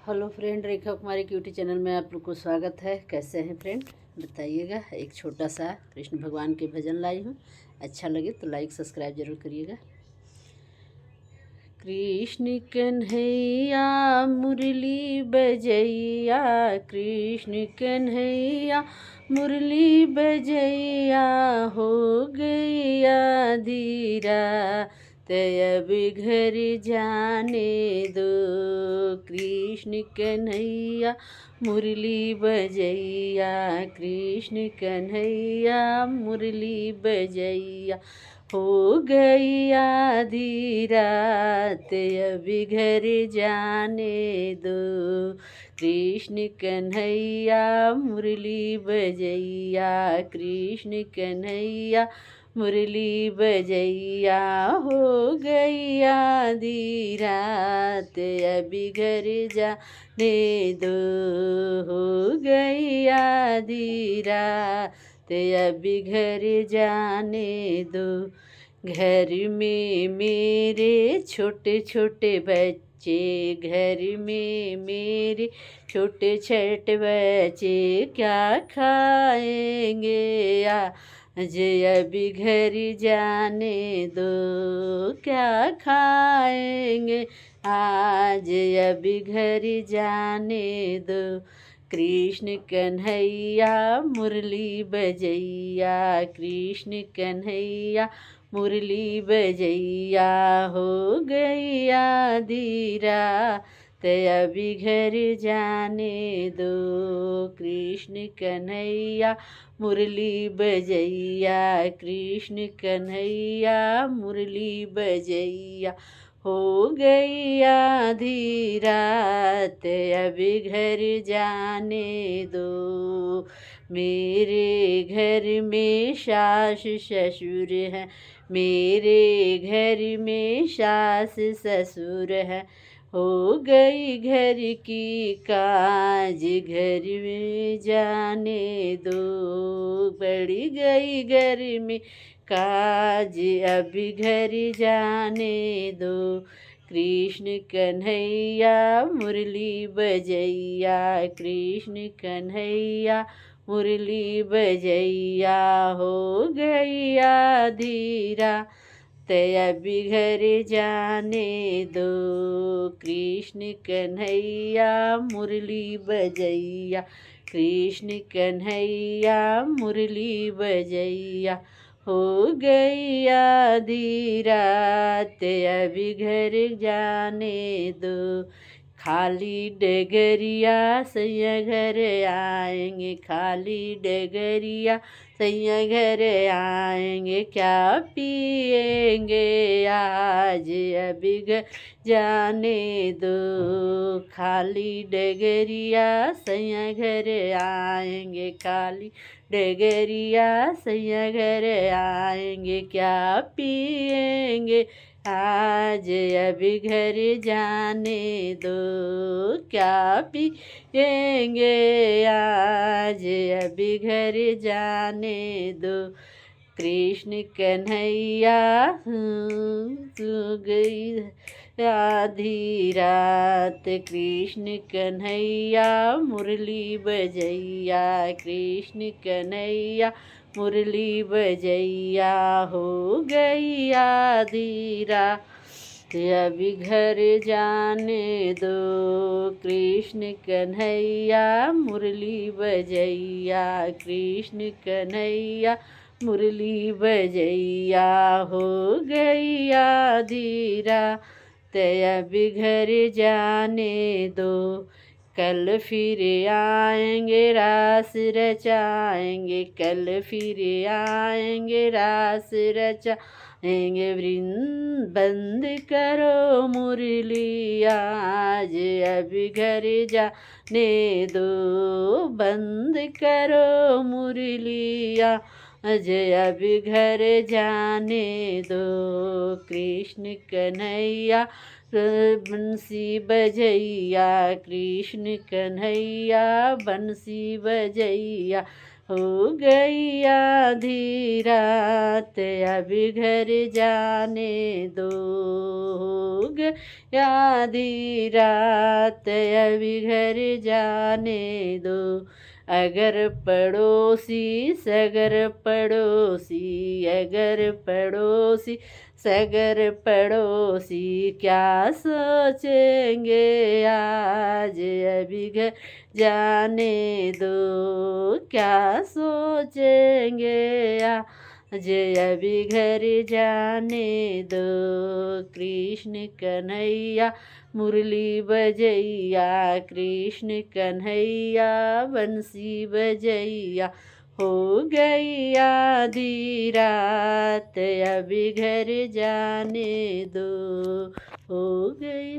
Hello friend, रेखा कुमारी cutie channel में आप लोग को स्वागत है। कैसे हैं फ्रेंड, बताइएगा। एक छोटा सा कृष्ण भगवान के भजन लाई हूँ, अच्छा लगे तो लाइक सब्सक्राइब जरूर करिएगा। कृष्ण कन्हैया मुरली बजैया, कृष्ण कन्हैया मुरली बजैया, हो गैया धीरा तय अब घर जाने दो। कृष्ण कन्हैया मुरली बजैया, कृष्ण कन्हैया मुरली बजैया, हो गैया धीरा अब घर जाने दो। कृष्ण कन्हैया मुरली बजैया, कृष्ण कन्हैया मुरली बजैया, हो गैया धीरा अभी घर जाने दो। हो गैया धीरा अभी घर जाने दो। घर में मेरे छोटे छोटे बच्चे, घर में मेरे छोटे छोटे बच्चे, क्या खाएंगे आज अभी घर जाने दो। क्या खाएंगे आज अभी घर जाने दो। कृष्ण कन्हैया मुरली बजैया, कृष्ण कन्हैया मुरली बजैया, हो गैया धीरा अभी घर जाने दो। कृष्ण कन्हैया मुरली बजैया, कृष्ण कन्हैया मुरली बजैया, हो गैया धीरा अभी घर जाने दो। मेरे घर में सास ससुर हैं, मेरे घर में सास ससुर है, हो गई घर की काज घर में जाने दो। बढ़ गई घर में काज अभी घर जाने दो। कृष्ण कन्हैया मुरली बजैया, कृष्ण कन्हैया मुरली बजैया, हो गैया धीरा अभी घर जाने दो। कृष्ण कन्हैया मुरली बजैया, कृष्ण कन्हैया मुरली बजैया, हो गैया धीरा अभी घर जाने दो। खाली डगरिया सैया घर आएंगे, खाली डगरिया सैया घर आएंगे, क्या पिएंगे आज अभी घर जाने दो। खाली डगरिया सैया घर आएंगे, खाली डगरिया सैया घर आएंगे, क्या पिएंगे आज अभी घर जाने दो। क्या पिएंगे आज अभी घर जाने दो। कृष्ण कन्हैया सो गई आधी रात, कृष्ण कन्हैया मुरली बजैया, कृष्ण कन्हैया मुरली बजैया, हो गई आधी रात अभी घर जाने दो। कृष्ण कन्हैया मुरली बजैया, कृष्ण कन्हैया मुरली बजैया, हो गैया धीरा अभी घर जाने दो। कल फिर आएंगे रास रचाएंगे, कल फिर आएंगे रास रचाएंगे, बंद करो मुरली आज अभी घर जाने दो। बंद करो मुरलिया अजय अभी घर जाने दो। कृष्ण कन्हैया बंसी बजैया, कृष्ण कन्हैया बंसी बजैया, हो गई आधी रात अभी घर जाने दो, हो गई आधी रात अभी घर जाने दो। अगर पड़ोसी सगर पड़ोसी, अगर पड़ोसी सगर पड़ोसी क्या सोचेंगे आज अभी घर जाने दो, क्या सोचेंगे आज अभी घर जाने दो। कृष्ण कन्हैया मुरली बजैया, कृष्ण कन्हैया बंसी बजैया। हो गई आधी रात अभी घर जाने दो, हो गई।